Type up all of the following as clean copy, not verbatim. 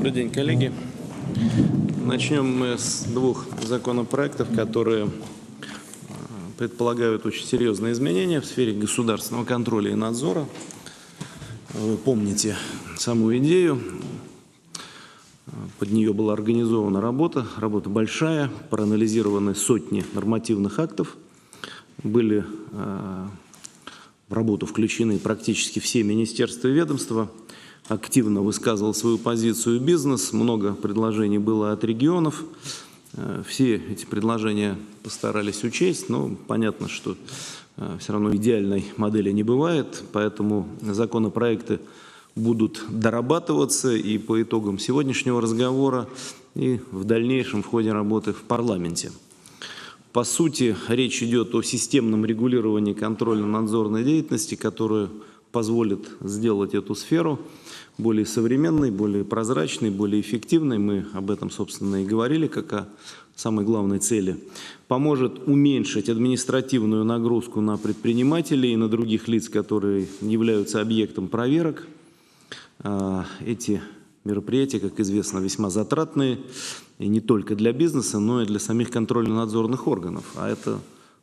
Добрый день, коллеги. Начнем мы с двух законопроектов, которые предполагают очень серьезные изменения в сфере государственного контроля и надзора. Вы помните саму идею. Под нее была организована работа большая, проанализированы сотни нормативных актов, были в работу включены практически все министерства и ведомства, активно высказывал свою позицию бизнес, много предложений было от регионов. Все эти предложения постарались учесть, но понятно, что все равно идеальной модели не бывает, поэтому законопроекты будут дорабатываться и по итогам сегодняшнего разговора, и в дальнейшем в ходе работы в парламенте. По сути, речь идет о системном регулировании контрольно-надзорной деятельности, которое позволит сделать эту сферу более современной, более прозрачной, более эффективной. Мы об этом, собственно, и говорили, как о самой главной цели. Поможет уменьшить административную нагрузку на предпринимателей и на других лиц, которые являются объектом проверок. Эти мероприятия, как известно, весьма затратные, и не только для бизнеса, но и для самих контрольно-надзорных органов, а это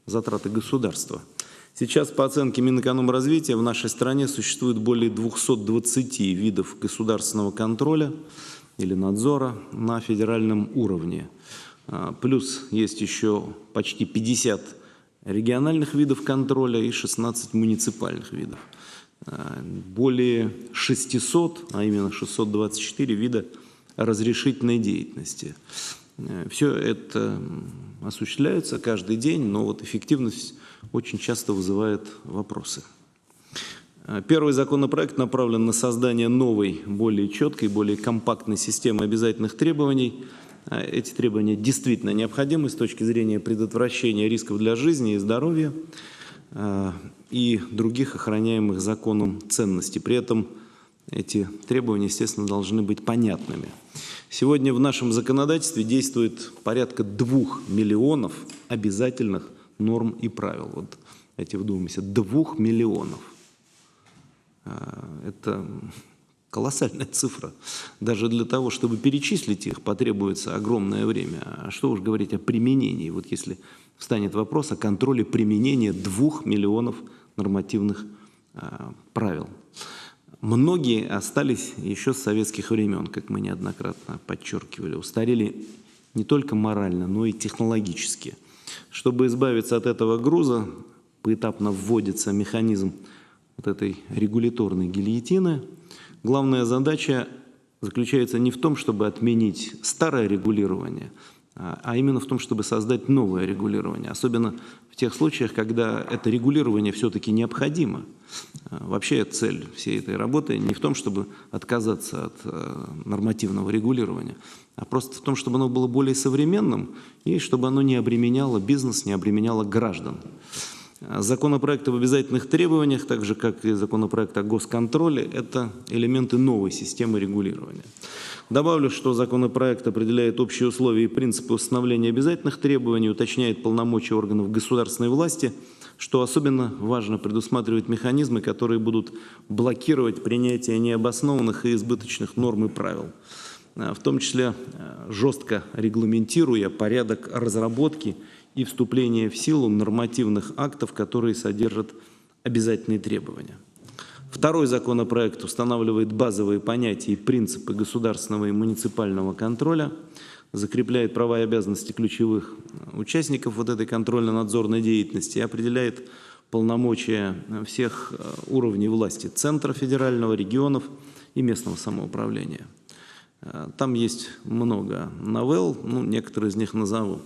затраты государства. Сейчас, по оценке Минэкономразвития, в нашей стране существует более 220 видов государственного контроля или надзора на федеральном уровне. Плюс есть еще почти 50 региональных видов контроля и 16 муниципальных видов. Более 600, а именно 624 вида разрешительной деятельности. Все это осуществляется каждый день, но вот эффективность очень часто вызывает вопросы. Первый законопроект направлен на создание новой, более четкой, более компактной системы обязательных требований. Эти требования действительно необходимы с точки зрения предотвращения рисков для жизни и здоровья и других охраняемых законом ценностей. При этом эти требования, естественно, должны быть понятными. Сегодня в нашем законодательстве действует порядка 2 миллионов обязательных норм и правил. Вот эти, вдумайтесь, 2 миллионов. Это колоссальная цифра. Даже для того, чтобы перечислить их, потребуется огромное время. А что уж говорить о применении. Вот если встанет вопрос о контроле применения 2 миллионов нормативных правил. Многие остались еще с советских времен, как мы неоднократно подчеркивали, устарели не только морально, но и технологически. Чтобы избавиться от этого груза, поэтапно вводится механизм вот этой регуляторной гильотины. Главная задача заключается не в том, чтобы отменить старое регулирование, а именно в том, чтобы создать новое регулирование. Особенно в тех случаях, когда это регулирование все-таки необходимо. Вообще цель всей этой работы не в том, чтобы отказаться от нормативного регулирования, а просто в том, чтобы оно было более современным и чтобы оно не обременяло бизнес, не обременяло граждан. Законопроект об обязательных требованиях, так же как и законопроект о госконтроле, это элементы новой системы регулирования. Добавлю, что законопроект определяет общие условия и принципы установления обязательных требований, уточняет полномочия органов государственной власти, что особенно важно, предусматривать механизмы, которые будут блокировать принятие необоснованных и избыточных норм и правил, в том числе жестко регламентируя порядок разработки и вступления в силу нормативных актов, которые содержат обязательные требования. Второй законопроект устанавливает базовые понятия и принципы государственного и муниципального контроля, закрепляет права и обязанности ключевых участников вот этой контрольно-надзорной деятельности и определяет полномочия всех уровней власти – центра федерального, регионов и местного самоуправления. Там есть много новелл, некоторые из них назову.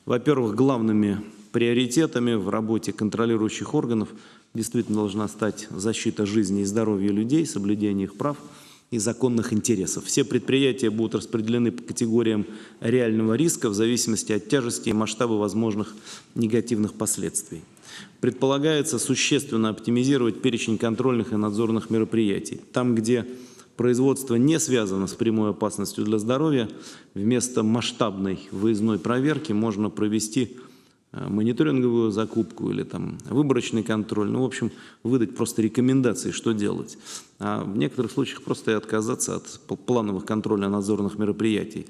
Во-первых, главными приоритетами в работе контролирующих органов действительно должна стать защита жизни и здоровья людей, соблюдение их прав и законных интересов. Все предприятия будут распределены по категориям реального риска в зависимости от тяжести и масштаба возможных негативных последствий. Предполагается существенно оптимизировать перечень контрольных и надзорных мероприятий. Там, где производство не связано с прямой опасностью для здоровья, вместо масштабной выездной проверки можно провести мониторинговую закупку или там выборочный контроль, ну, в общем, выдать просто рекомендации, что делать. А в некоторых случаях просто и отказаться от плановых контрольно-надзорных мероприятий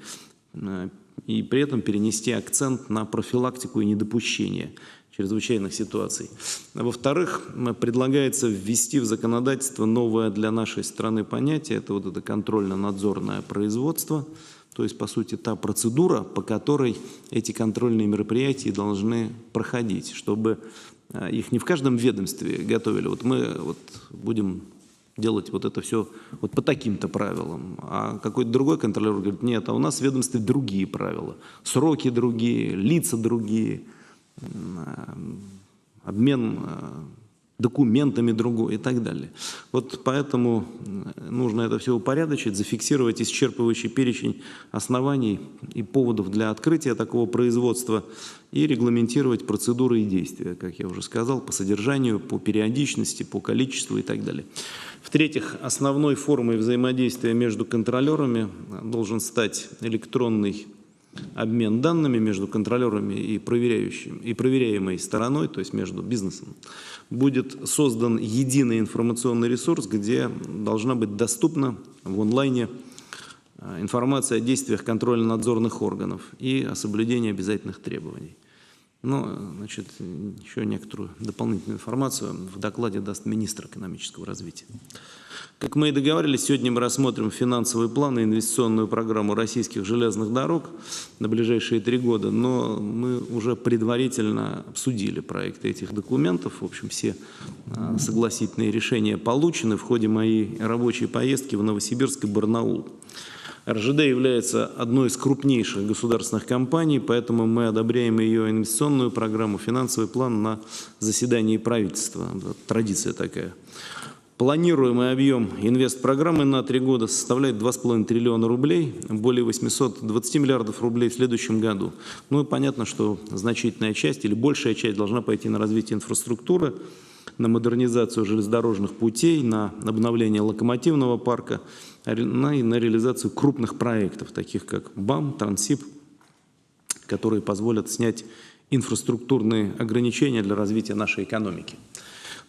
и при этом перенести акцент на профилактику и недопущение чрезвычайных ситуаций. Во-вторых, предлагается ввести в законодательство новое для нашей страны понятие, это вот это контрольно-надзорное производство, то есть, по сути, та процедура, по которой эти контрольные мероприятия должны проходить, чтобы их не в каждом ведомстве готовили. Вот мы будем делать вот это все вот по таким-то правилам, а какой-то другой контролер говорит, нет, а у нас в ведомстве другие правила, сроки другие, лица другие, обмен документами другой и так далее. Вот поэтому нужно это все упорядочить, зафиксировать исчерпывающий перечень оснований и поводов для открытия такого производства и регламентировать процедуры и действия, как я уже сказал, по содержанию, по периодичности, по количеству и так далее. В-третьих, основной формой взаимодействия между контролерами должен стать электронный обмен данными между контролерами и проверяющим, и проверяемой стороной, то есть между бизнесом. Будет создан единый информационный ресурс, где должна быть доступна в онлайне информация о действиях контрольно-надзорных органов и о соблюдении обязательных требований. Но, значит, еще некоторую дополнительную информацию в докладе даст министр экономического развития. Как мы и договорились, сегодня мы рассмотрим финансовый план и инвестиционную программу российских железных дорог на ближайшие 3 года, но мы уже предварительно обсудили проекты этих документов. В общем, все согласительные решения получены в ходе моей рабочей поездки в Новосибирск и Барнаул. РЖД является одной из крупнейших государственных компаний, поэтому мы одобряем ее инвестиционную программу, финансовый план на заседании правительства. Традиция такая. Планируемый объем инвестпрограммы на 3 года составляет 2,5 триллиона рублей, более 820 миллиардов рублей в следующем году. Ну и понятно, что значительная часть или большая часть должна пойти на развитие инфраструктуры, на модернизацию железнодорожных путей, на обновление локомотивного парка и на реализацию крупных проектов, таких как БАМ, Транссиб, которые позволят снять инфраструктурные ограничения для развития нашей экономики.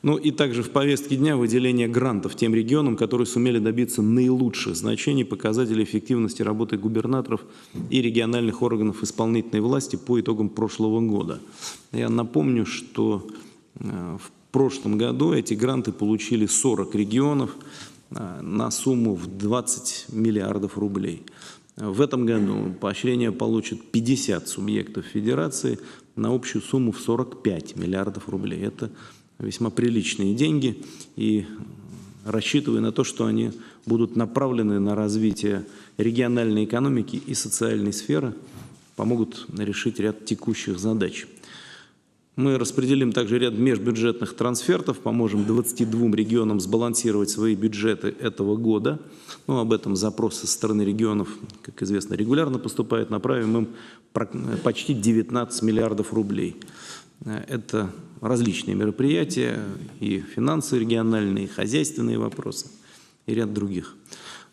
Ну и также в повестке дня выделение грантов тем регионам, которые сумели добиться наилучших значений показателей эффективности работы губернаторов и региональных органов исполнительной власти по итогам прошлого года. Я напомню, что в прошлом году эти гранты получили 40 регионов на сумму в 20 миллиардов рублей. В этом году поощрение получат 50 субъектов федерации на общую сумму в 45 миллиардов рублей. Это весьма приличные деньги, и рассчитываю на то, что они будут направлены на развитие региональной экономики и социальной сферы, помогут решить ряд текущих задач. Мы распределим также ряд межбюджетных трансфертов, поможем 22 регионам сбалансировать свои бюджеты этого года. Ну, об этом запросы со стороны регионов, как известно, регулярно поступают, направим им почти 19 миллиардов рублей. Это различные мероприятия, и финансы региональные, и хозяйственные вопросы, и ряд других.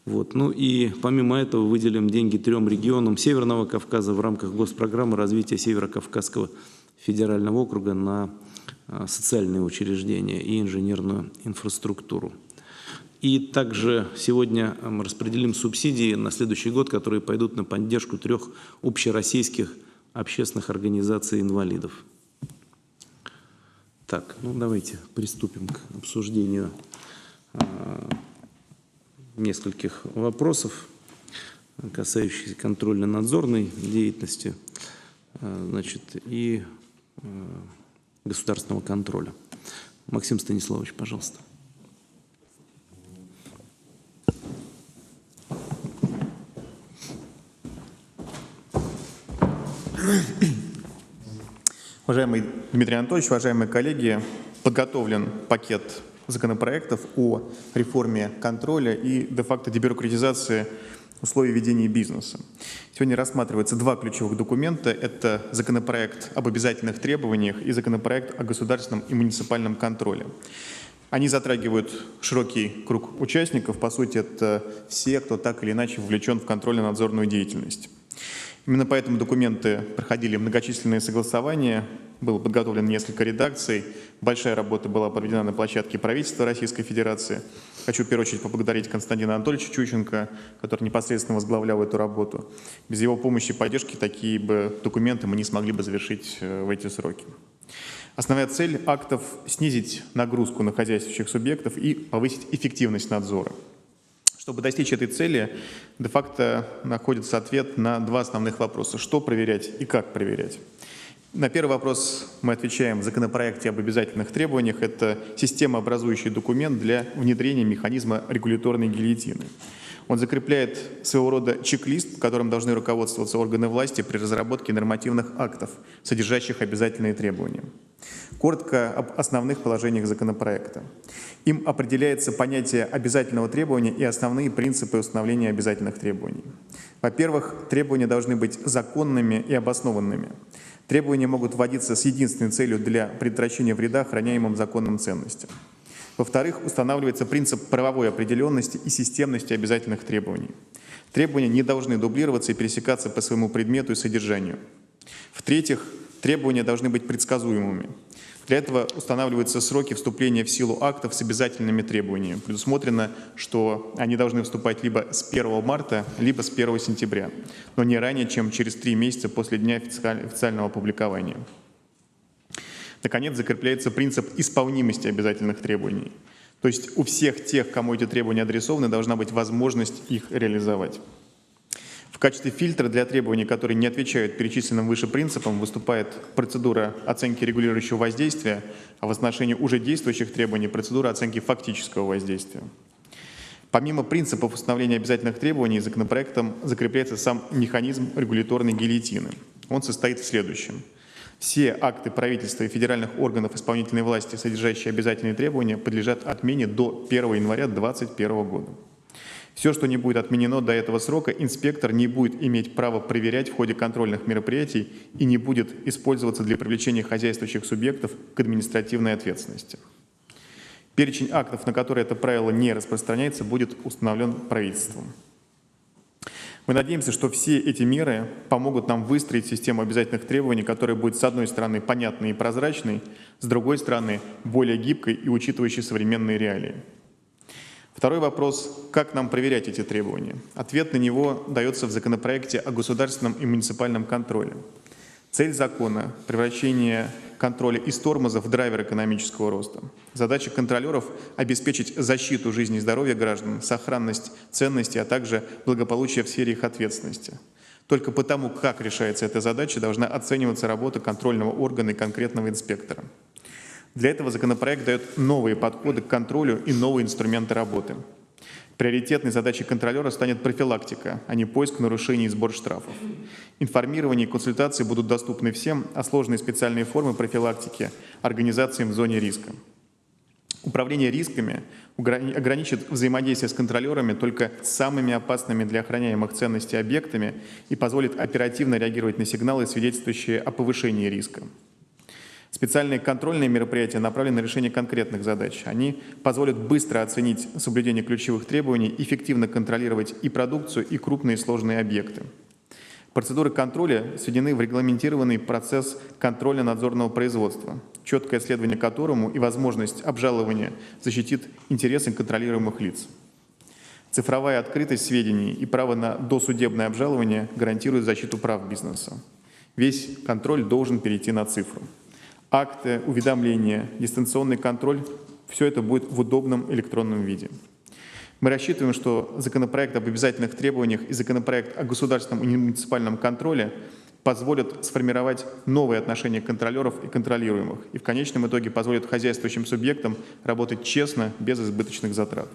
Вот. Ну и помимо этого выделим деньги 3 регионам Северного Кавказа в рамках госпрограммы развития Северо-Кавказского федерального округа на социальные учреждения и инженерную инфраструктуру. И также сегодня мы распределим субсидии на следующий год, которые пойдут на поддержку 3 общероссийских общественных организаций инвалидов. Так, ну давайте приступим к обсуждению нескольких вопросов, касающихся контрольно-надзорной деятельности, значит, и государственного контроля. Максим Станиславович, пожалуйста. Уважаемый Дмитрий Анатольевич, уважаемые коллеги, подготовлен пакет законопроектов о реформе контроля и де-факто дебюрократизации условий ведения бизнеса. Сегодня рассматриваются 2 ключевых документа. Это законопроект об обязательных требованиях и законопроект о государственном и муниципальном контроле. Они затрагивают широкий круг участников. По сути, это все, кто так или иначе вовлечен в контрольно-надзорную деятельность. Именно поэтому документы проходили многочисленные согласования, было подготовлено несколько редакций, большая работа была проведена на площадке правительства Российской Федерации. Хочу в первую очередь поблагодарить Константина Анатольевича Чученко, который непосредственно возглавлял эту работу. Без его помощи и поддержки такие бы документы мы не смогли бы завершить в эти сроки. Основная цель актов – снизить нагрузку на хозяйствующих субъектов и повысить эффективность надзора. Чтобы достичь этой цели, де-факто находится ответ на два основных вопроса – что проверять и как проверять. На первый вопрос мы отвечаем в законопроекте об обязательных требованиях. Это системообразующий документ для внедрения механизма регуляторной гильотины. Он закрепляет своего рода чек-лист, которым должны руководствоваться органы власти при разработке нормативных актов, содержащих обязательные требования. Коротко об основных положениях законопроекта. Им определяется понятие обязательного требования и основные принципы установления обязательных требований. Во-первых, требования должны быть законными и обоснованными. Требования могут вводиться с единственной целью для предотвращения вреда охраняемым законным ценностям. Во-вторых, устанавливается принцип правовой определенности и системности обязательных требований. Требования не должны дублироваться и пересекаться по своему предмету и содержанию. В-третьих, требования должны быть предсказуемыми. Для этого устанавливаются сроки вступления в силу актов с обязательными требованиями. Предусмотрено, что они должны вступать либо с 1 марта, либо с 1 сентября, но не ранее, чем через 3 месяца после дня официального опубликования. Наконец, закрепляется принцип исполнимости обязательных требований. То есть у всех тех, кому эти требования адресованы, должна быть возможность их реализовать. В качестве фильтра для требований, которые не отвечают перечисленным выше принципам, выступает процедура оценки регулирующего воздействия, а в отношении уже действующих требований процедура оценки фактического воздействия. Помимо принципов установления обязательных требований, законопроектом закрепляется сам механизм регуляторной гильотины. Он состоит в следующем. Все акты правительства и федеральных органов исполнительной власти, содержащие обязательные требования, подлежат отмене до 1 января 2021 года. Все, что не будет отменено до этого срока, инспектор не будет иметь права проверять в ходе контрольных мероприятий и не будет использоваться для привлечения хозяйствующих субъектов к административной ответственности. Перечень актов, на которые это правило не распространяется, будет установлен правительством. Мы надеемся, что все эти меры помогут нам выстроить систему обязательных требований, которая будет, с одной стороны, понятной и прозрачной, с другой стороны, более гибкой и учитывающей современные реалии. Второй вопрос – как нам проверять эти требования? Ответ на него дается в законопроекте о государственном и муниципальном контроле. Цель закона – превращение контроля из тормоза в драйвер экономического роста. Задача контролеров – обеспечить защиту жизни и здоровья граждан, сохранность ценностей, а также благополучие в сфере их ответственности. Только потому, как решается эта задача, должна оцениваться работа контрольного органа и конкретного инспектора. Для этого законопроект дает новые подходы к контролю и новые инструменты работы. Приоритетной задачей контролера станет профилактика, а не поиск нарушений и сбор штрафов. Информирование и консультации будут доступны всем, а сложные специальные формы профилактики – организациям в зоне риска. Управление рисками ограничит взаимодействие с контролерами только самыми опасными для охраняемых ценностей объектами и позволит оперативно реагировать на сигналы, свидетельствующие о повышении риска. Специальные контрольные мероприятия направлены на решение конкретных задач. Они позволят быстро оценить соблюдение ключевых требований, эффективно контролировать и продукцию, и крупные сложные объекты. Процедуры контроля сведены в регламентированный процесс контроля надзорного производства, четкое следование которому и возможность обжалования защитит интересы контролируемых лиц. Цифровая открытость сведений и право на досудебное обжалование гарантируют защиту прав бизнеса. Весь контроль должен перейти на цифру. Акты, уведомления, дистанционный контроль – все это будет в удобном электронном виде. Мы рассчитываем, что законопроект об обязательных требованиях и законопроект о государственном и муниципальном контроле позволят сформировать новые отношения контролеров и контролируемых и в конечном итоге позволят хозяйствующим субъектам работать честно, без избыточных затрат.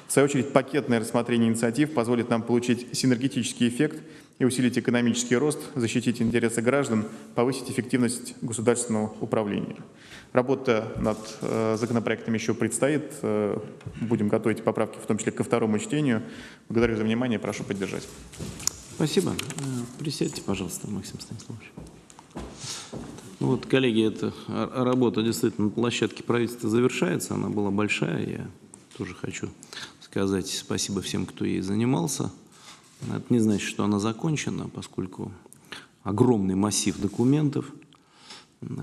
В свою очередь, пакетное рассмотрение инициатив позволит нам получить синергетический эффект и усилить экономический рост, защитить интересы граждан, повысить эффективность государственного управления. Работа над законопроектом еще предстоит. Будем готовить поправки, в том числе ко второму чтению. Благодарю за внимание, прошу поддержать. Спасибо. Присядьте, пожалуйста, Максим Станиславович. Ну вот, коллеги, эта работа действительно на площадке правительства завершается. Она была большая. Я тоже хочу сказать спасибо всем, кто ей занимался. Это не значит, что она закончена, поскольку огромный массив документов.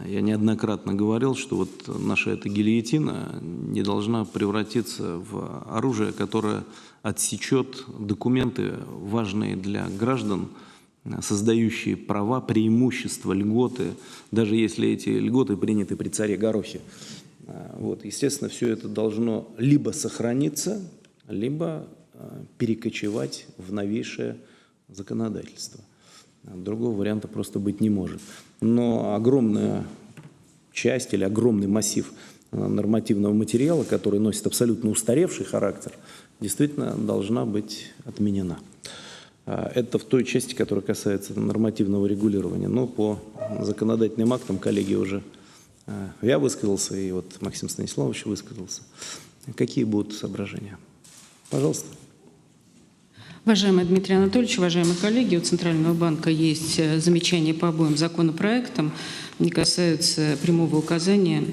Я неоднократно говорил, что вот наша эта гильотина не должна превратиться в оружие, которое отсечет документы, важные для граждан, создающие права, преимущества, льготы, даже если эти льготы приняты при царе Горохе. Вот, естественно, все это должно либо сохраниться, либо перекочевать в новейшее законодательство. Другого варианта просто быть не может. Но огромная часть или огромный массив нормативного материала, который носит абсолютно устаревший характер, действительно должна быть отменена. Это в той части, которая касается нормативного регулирования. Но по законодательным актам коллеги уже, я высказался, и вот Максим Станиславович высказался. Какие будут соображения? Пожалуйста. Уважаемый Дмитрий Анатольевич, уважаемые коллеги, у Центрального банка есть замечания по обоим законопроектам. Они касаются прямого указания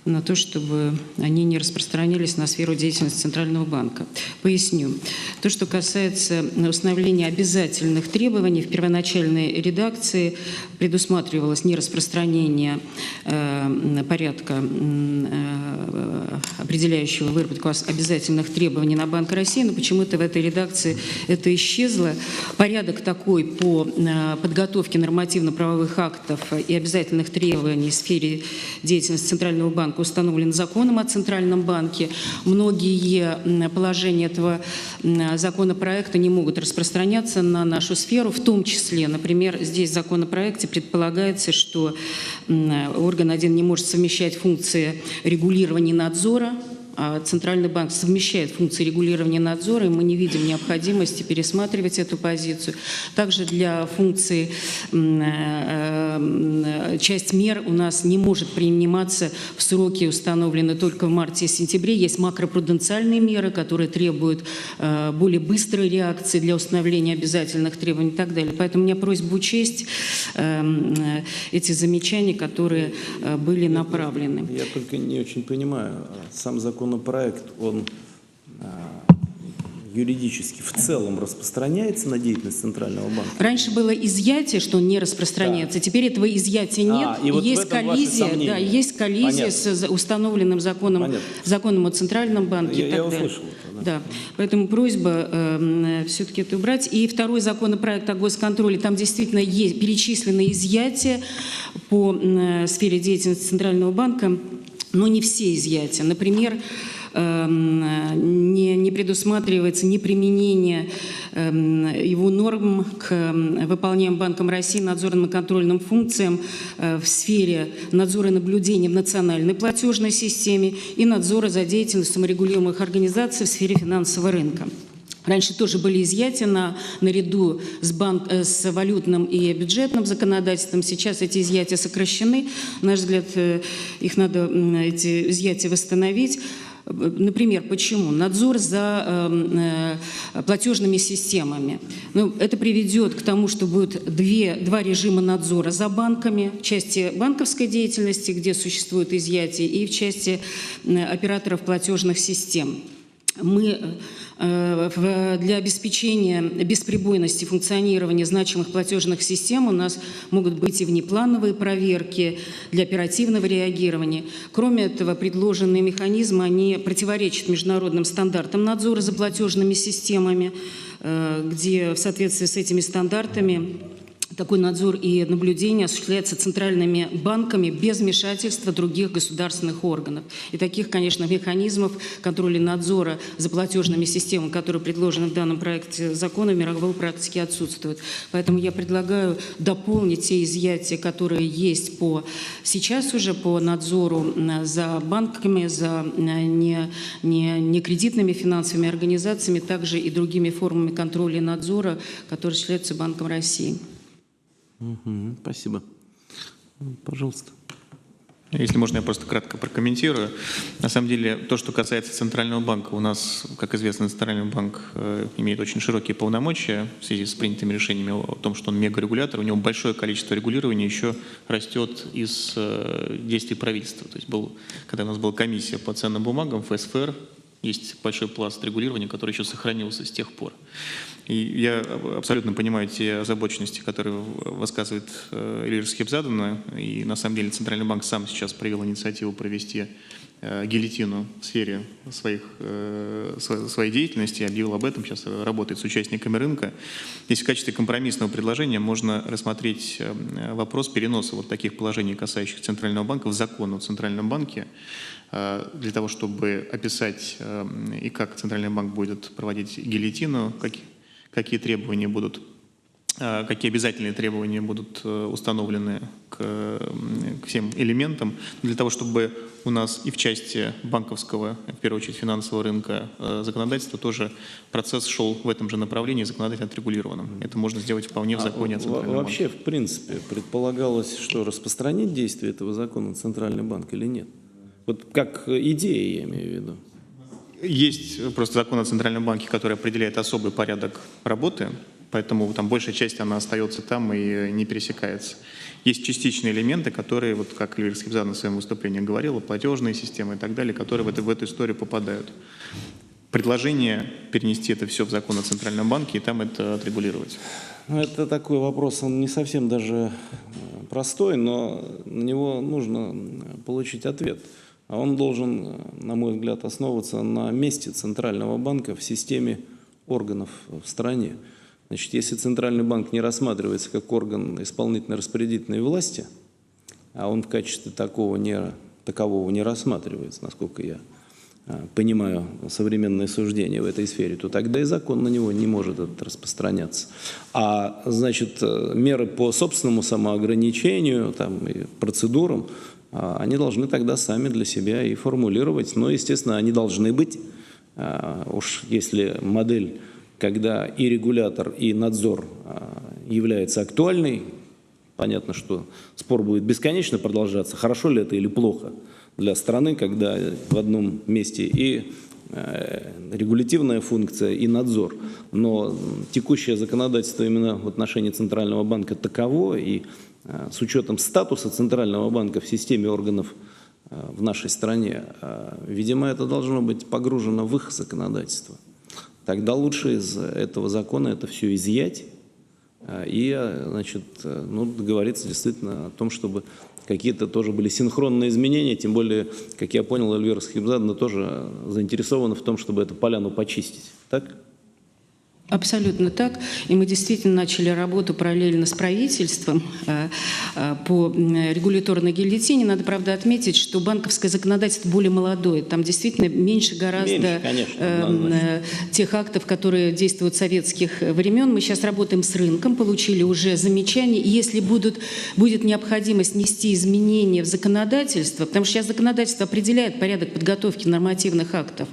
на то, чтобы они не распространились на сферу деятельности Центрального банка. Поясню. То, что касается установления обязательных требований, в первоначальной редакции предусматривалось нераспространение порядка, определяющего выработку обязательных требований на Банк России, но почему-то в этой редакции это исчезло. Порядок такой по подготовке нормативно-правовых актов и обязательных требований в сфере деятельности Центрального банка установлен законом о Центральном банке. Многие положения этого законопроекта не могут распространяться на нашу сферу, в том числе, например, здесь в законопроекте предполагается, что орган один не может совмещать функции регулирования и надзора, а Центральный банк совмещает функции регулирования и надзора, и мы не видим необходимости пересматривать эту позицию. Также для функции часть мер у нас не может приниматься в сроки, установленные только в марте и сентябре. Есть макропруденциальные меры, которые требуют более быстрой реакции для установления обязательных требований и так далее. Поэтому у меня просьба учесть эти замечания, которые были направлены. Я только не очень понимаю, сам законопроект, он юридически в целом распространяется на деятельность Центрального банка? Раньше было изъятие, что он не распространяется. Да. Теперь этого изъятия нет. И вот есть коллизия, да, есть коллизия с установленным законом о Центральном банке и так далее. Услышал это, да. Поэтому просьба все-таки это убрать. И второй законопроект о госконтроле, там действительно есть перечислены изъятия по сфере деятельности Центрального банка, но не все изъятия. Например, не предусматривается неприменение его норм к выполняемым Банком России надзорным и контрольным функциям в сфере надзора и наблюдения в национальной платежной системе и надзора за деятельностью саморегулируемых организаций в сфере финансового рынка. Раньше тоже были изъятия наряду с валютным и бюджетным законодательством. Сейчас эти изъятия сокращены. На наш взгляд, их надо, эти изъятия, восстановить. Например, почему? Надзор за платежными системами. Ну, это приведет к тому, что будет два режима надзора за банками, в части банковской деятельности, где существует изъятие, и в части операторов платежных систем. Мы для обеспечения бесперебойности функционирования значимых платежных систем у нас могут быть и внеплановые проверки для оперативного реагирования. Кроме этого, предложенные механизмы, они противоречат международным стандартам надзора за платежными системами, где в соответствии с этими стандартами такой надзор и наблюдение осуществляется центральными банками без вмешательства других государственных органов. И таких, конечно, механизмов контроля и надзора за платежными системами, которые предложены в данном проекте закона, в мировой практике отсутствуют. Поэтому я предлагаю дополнить те изъятия, которые есть сейчас уже по надзору за банками, за некредитными финансовыми организациями, также и другими формами контроля и надзора, которые осуществляются Банком России. Спасибо. Пожалуйста. Если можно, я просто кратко прокомментирую. На самом деле, то, что касается Центрального банка, у нас, как известно, Центральный банк имеет очень широкие полномочия в связи с принятыми решениями о том, что он мегарегулятор. У него большое количество регулирования еще растет из действий правительства. То есть когда у нас была комиссия по ценным бумагам, ФСФР, есть большой пласт регулирования, который еще сохранился с тех пор. И я абсолютно понимаю те озабоченности, которые высказывает Эльвира Схибзадовна. И на самом деле Центральный банк сам сейчас проявил инициативу провести гильотину в сфере своей деятельности, объявил об этом, сейчас работает с участниками рынка. Здесь в качестве компромиссного предложения можно рассмотреть вопрос переноса вот таких положений, касающихся Центрального банка, в закон о Центральном банке, для того, чтобы описать и как Центральный банк будет проводить гильотину, какие требования будут, какие обязательные требования будут установлены к всем элементам, для того, чтобы у нас и в части банковского, в первую очередь финансового рынка законодательства тоже процесс шел в этом же направлении, законодательно отрегулированным. Это можно сделать вполне в законе о Центральном банке. Вообще, в принципе, предполагалось, что распространить действие этого закона на Центральный банк или нет? Вот как идея, я имею в виду. Есть просто закон о Центральном банке, который определяет особый порядок работы, поэтому там большая часть, она остается там и не пересекается. Есть частичные элементы, которые, вот как Эльвира Схибзадовна в своем выступлении говорила, платежные системы и так далее, которые в эту историю попадают. Предложение перенести это все в закон о Центральном банке и там это отрегулировать. Это такой вопрос, он не совсем даже простой, но на него нужно получить ответ. А он должен, на мой взгляд, основываться на месте Центрального банка в системе органов в стране. Значит, если Центральный банк не рассматривается как орган исполнительно-распорядительной власти, а он в качестве такового не рассматривается, насколько я понимаю современные суждения в этой сфере, то тогда и закон на него не может распространяться. А значит, меры по собственному самоограничению там, и процедурам, они должны тогда сами для себя и формулировать. Но, естественно, они должны быть, уж если модель, когда и регулятор, и надзор является актуальной, понятно, что спор будет бесконечно продолжаться, хорошо ли это или плохо для страны, когда в одном месте и регулятивная функция, и надзор. Но текущее законодательство именно в отношении Центрального банка таково, и с учетом статуса Центрального банка в системе органов в нашей стране, видимо, это должно быть погружено в их законодательство. Тогда лучше из этого закона это все изъять и, значит, договориться действительно о том, чтобы какие-то тоже были синхронные изменения, тем более, как я понял, Эльвира Схибзадовна тоже заинтересована в том, чтобы эту поляну почистить. Так? Абсолютно так. И мы действительно начали работу параллельно с правительством по регуляторной гильотине. Надо, правда, отметить, что банковское законодательство более молодое. Там действительно меньше гораздо тех актов, которые действуют с советских времен. Мы сейчас работаем с рынком, получили уже замечания. И если будет необходимость внести изменения в законодательство, потому что сейчас законодательство определяет порядок подготовки нормативных актов,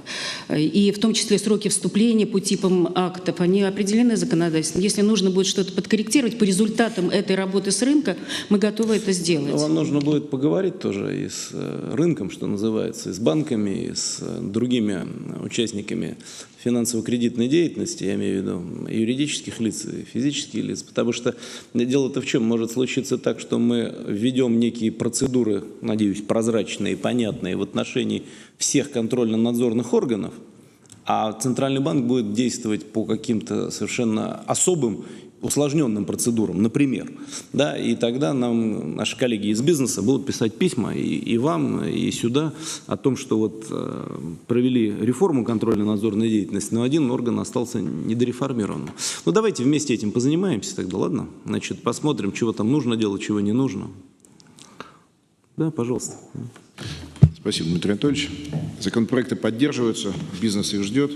и в том числе сроки вступления по типам актов, они определены законодательством. Если нужно будет что-то подкорректировать по результатам этой работы с рынка, мы готовы это сделать. Вам нужно будет поговорить тоже и с рынком, что называется, и с банками, и с другими участниками финансово-кредитной деятельности, я имею в виду юридических лиц и физических лиц, потому что дело-то в чем? Может случиться так, что мы введем некие процедуры, надеюсь, прозрачные, понятные в отношении всех контрольно-надзорных органов, а Центральный банк будет действовать по каким-то совершенно особым, усложненным процедурам, например. Да, и тогда нам наши коллеги из бизнеса будут писать письма и вам, и сюда о том, что вот провели реформу контрольно-надзорной деятельности, но один орган остался недореформированным. Ну давайте вместе этим позанимаемся тогда, ладно? Значит, посмотрим, чего там нужно делать, чего не нужно. Да, пожалуйста. Спасибо, Дмитрий Анатольевич. Законопроекты поддерживаются, бизнес их ждет.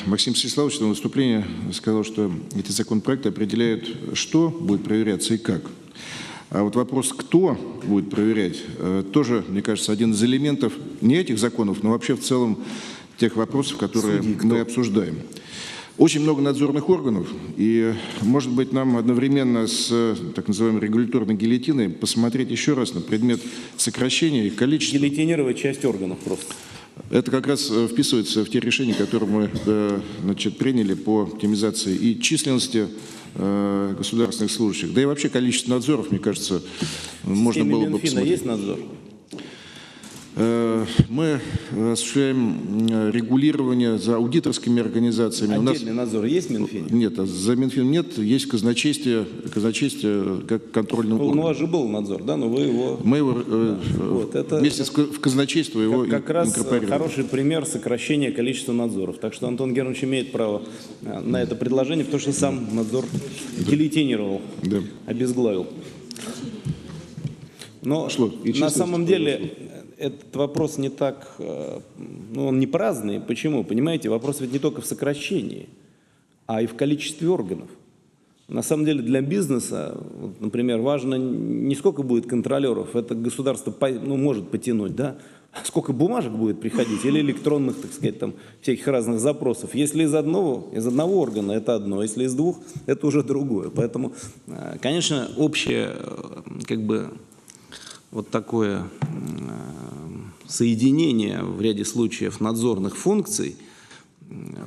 Максим Станиславович в своем выступлении сказал, что эти законопроекты определяют, что будет проверяться и как. А вот вопрос, кто будет проверять, тоже, мне кажется, один из элементов не этих законов, но вообще в целом тех вопросов, которые мы обсуждаем. Очень много надзорных органов, и, может быть, нам одновременно с так называемой регуляторной гильотиной посмотреть еще раз на предмет сокращения и количества. Гильотинировать часть органов просто. Это как раз вписывается в те решения, которые мы приняли по оптимизации и численности государственных служащих. Да и вообще количество надзоров, мне кажется, можно было бы посмотреть. Есть надзор? Мы осуществляем регулирование за аудиторскими организациями. Отдельный надзор есть в Минфине? Нет, за Минфин нет, есть казначействие как контрольный орган. Ну, у вас же был надзор, да, но вы его... Мы его Вот, это вместе в казначейство его как раз инкорпорировали. хороший пример сокращения количества надзоров. Так что Антон Германович имеет право на это предложение, потому что сам надзор гильотинировал, Да. обезглавил. Но на самом деле этот вопрос не так, ну, он не праздный. Почему? Понимаете, вопрос ведь не только в сокращении, а и в количестве органов. На самом деле для бизнеса, вот, например, важно не сколько будет контролеров, это государство может потянуть, да, а сколько бумажек будет приходить или электронных, так сказать, там всяких разных запросов. Если из одного органа это одно, если из двух это уже другое. Поэтому, конечно, общее как бы вот такое соединение в ряде случаев надзорных функций,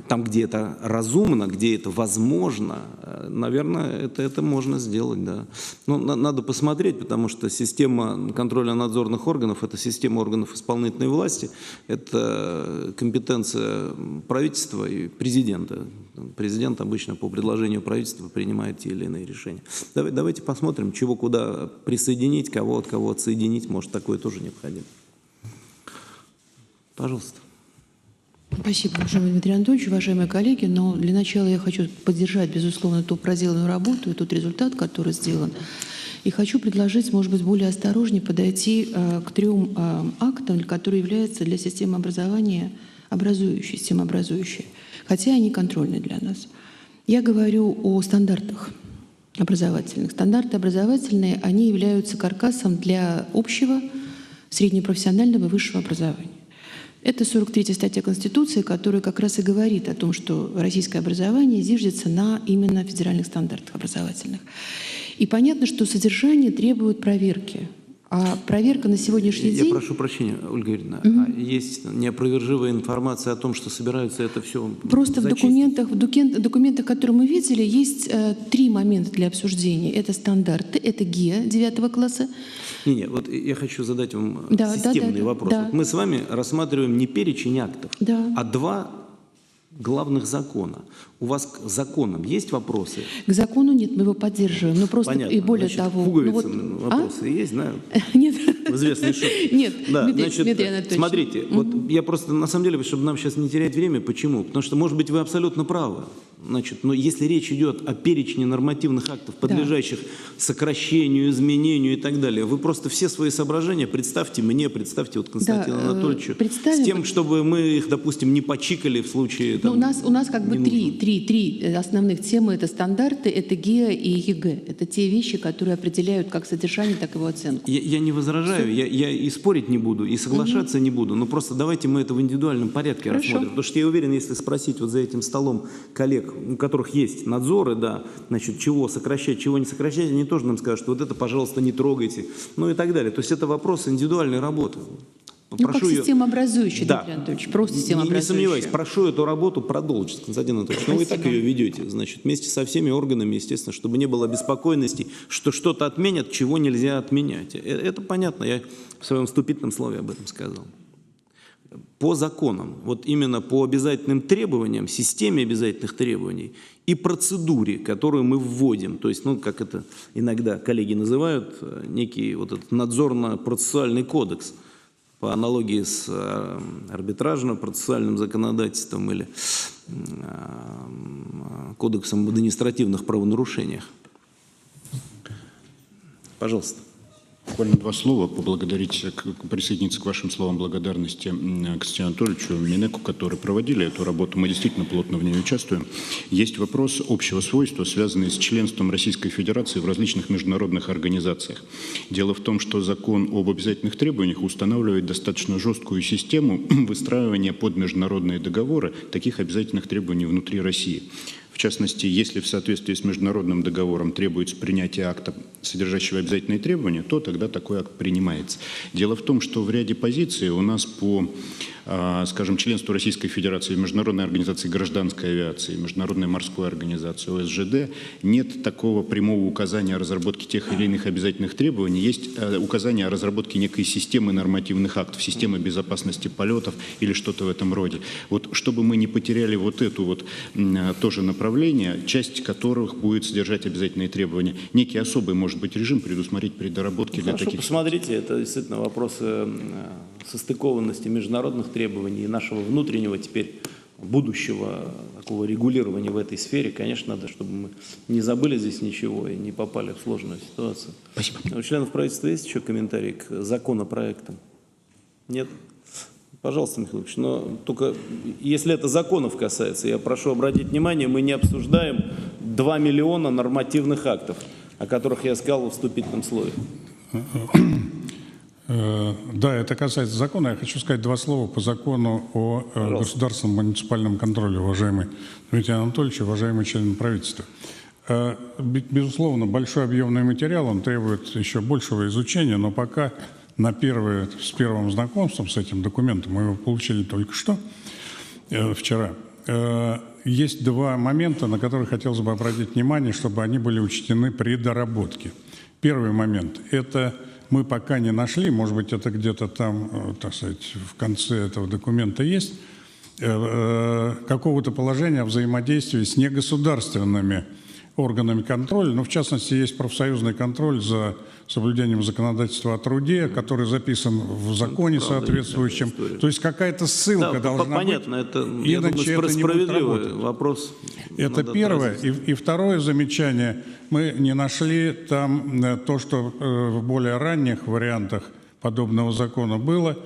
там, где это разумно, где это возможно, наверное, это можно сделать, да. Но надо посмотреть, потому что система контроля надзорных органов – это система органов исполнительной власти, это компетенция правительства и президента. Президент обычно по предложению правительства принимает те или иные решения. Давайте посмотрим, чего куда присоединить, кого от кого отсоединить, может, такое тоже необходимо. Пожалуйста. Спасибо, уважаемый Дмитрий Анатольевич, уважаемые коллеги. Но для начала я хочу поддержать, безусловно, ту проделанную работу и тот результат, который сделан. И хочу предложить, может быть, более осторожнее подойти к трем актам, которые являются для системы образования системообразующей, хотя они контрольные для нас. Я говорю о стандартах образовательных. Стандарты образовательные, они являются каркасом для общего, среднепрофессионального и высшего образования. Это 43-я статья Конституции, которая как раз и говорит о том, что российское образование зиждется на именно федеральных стандартах образовательных. И понятно, что содержание требует проверки. А проверка на сегодняшний день... Я прошу прощения, Ольга Юрьевна, есть неопровержимая информация о том, что собираются это все Просто зачистить? в документах, которые мы видели, есть три момента для обсуждения. Это стандарты, это ГИА 9 класса. Вот я хочу задать вам системный вопрос. Да. Вот мы с вами рассматриваем не перечень актов, а два главных закона. У вас к законам есть вопросы? К закону нет, мы его поддерживаем. Но просто Понятно. и более Значит, того... пуговицы вопросы есть, знаю. Нет. Известный шут. Нет, Да, Дмитрий Анатольевич. смотрите, вот я просто, на самом деле, чтобы нам сейчас не терять время, почему? Потому что, может быть, вы абсолютно правы. Но если речь идет о перечне нормативных актов, подлежащих сокращению, изменению и так далее, вы просто все свои соображения представьте мне, представьте вот Константину Анатольевичу, с тем, чтобы мы их, допустим, не почикали в случае... У нас как бы три основных темы. Это стандарты, это ГИА и ЕГЭ. Это те вещи, которые определяют как содержание, так и его оценку. Я не возражаю, я и спорить не буду, и соглашаться не буду, но просто давайте мы это в индивидуальном порядке рассмотрим. Потому что я уверен, если спросить вот за этим столом коллег, у которых есть надзоры, чего сокращать, чего не сокращать, они тоже нам скажут, что вот это, пожалуйста, не трогайте, ну и так далее. То есть это вопрос индивидуальной работы. Как системообразующий, Дмитрий Анатольевич, просто системообразующий. Не сомневаюсь, прошу эту работу продолжить, Константин Анатольевич. Но вы и так ее ведете, вместе со всеми органами, естественно, чтобы не было беспокойности, что что-то отменят, чего нельзя отменять. Это понятно, я в своем вступительном слове об этом сказал. По законам, вот именно по обязательным требованиям, системе обязательных требований и процедуре, которую мы вводим, то есть, как это иногда коллеги называют, некий вот этот надзорно-процессуальный кодекс, по аналогии с арбитражно-процессуальным законодательством или кодексом об административных правонарушениях. Пожалуйста. Буквально два слова, присоединиться к вашим словам благодарности Константину Анатольевичу, Минэку, которые проводили эту работу. Мы действительно плотно в ней участвуем. Есть вопрос общего свойства, связанный с членством Российской Федерации в различных международных организациях. Дело в том, что закон об обязательных требованиях устанавливает достаточно жесткую систему выстраивания под международные договоры таких обязательных требований внутри России. В частности, если в соответствии с международным договором требуется принятие акта, содержащего обязательные требования, то тогда такой акт принимается. Дело в том, что в ряде позиций у нас по, скажем, членству Российской Федерации в Международной организации гражданской авиации, Международной морской организации ОСЖД нет такого прямого указания о разработке тех или иных обязательных требований. Есть указание о разработке некой системы нормативных актов, системы безопасности полетов или что-то в этом роде. Вот чтобы мы не потеряли вот эту вот тоже направление, часть которых будет содержать обязательные требования. Некий особый, может быть, режим предусмотреть при доработке для Хорошо, таких. посмотрите, это действительно вопросы состыкованности международных требований и нашего внутреннего теперь будущего такого регулирования в этой сфере. Конечно, надо, чтобы мы не забыли здесь ничего и не попали в сложную ситуацию. Спасибо. У членов правительства есть еще комментарии к законопроектам? Нет? Пожалуйста, Михаил Ильич, но только если это законов касается, я прошу обратить внимание, мы не обсуждаем 2 миллиона нормативных актов, о которых я сказал в вступительном слове. Да, это касается закона. Я хочу сказать два слова по закону о государственном муниципальном контроле, уважаемый Дмитрий Анатольевич, уважаемые члены правительства. Безусловно, большой объемный материал, он требует еще большего изучения, но пока с первым знакомством с этим документом, мы его получили только что, вчера, есть два момента, на которые хотелось бы обратить внимание, чтобы они были учтены при доработке. Первый момент – это мы пока не нашли, может быть, это где-то там, так сказать, в конце этого документа есть, какого-то положения о взаимодействии с негосударственными органами контроля, но в частности есть профсоюзный контроль за соблюдением законодательства о труде, который записан в законе соответствующем. То есть какая-то ссылка должна понятно, быть, это, иначе я думаю, это не будет справедливый работать. вопрос. Это первое. И второе замечание. Мы не нашли там то, что в более ранних вариантах подобного закона было.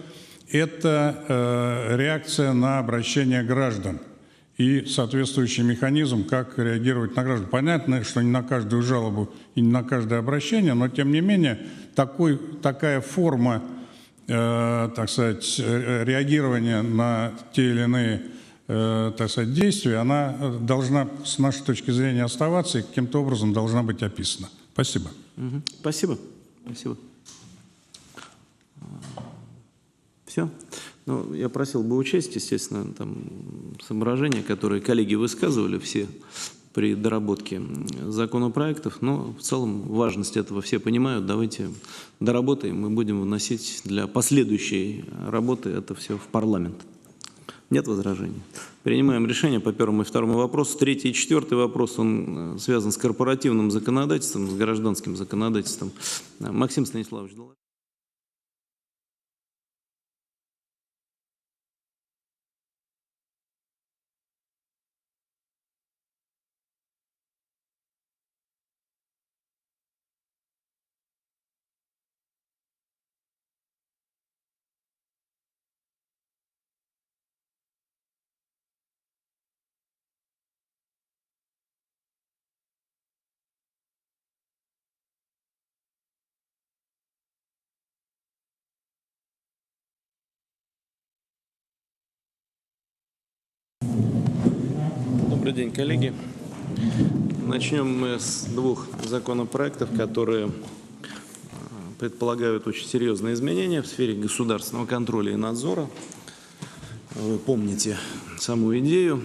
Это реакция на обращение граждан и соответствующий механизм, как реагировать на граждан. Понятно, что не на каждую жалобу и не на каждое обращение, но тем не менее такая форма, так сказать, реагирования на те или иные, так сказать, действия, она должна, с нашей точки зрения, оставаться и каким-то образом должна быть описана. Спасибо. Спасибо. Спасибо. Все. Ну, я просил бы учесть, естественно, там соображения, которые коллеги высказывали все при доработке законопроектов, но в целом важность этого все понимают. Давайте доработаем, мы будем вносить для последующей работы это все в парламент. Нет возражений? Принимаем решение по первому и второму вопросу. Третий и четвертый вопрос, он связан с корпоративным законодательством, с гражданским законодательством. Максим Станиславович. Добрый день, коллеги. Начнем мы с двух законопроектов, которые предполагают очень серьезные изменения в сфере государственного контроля и надзора. Вы помните саму идею.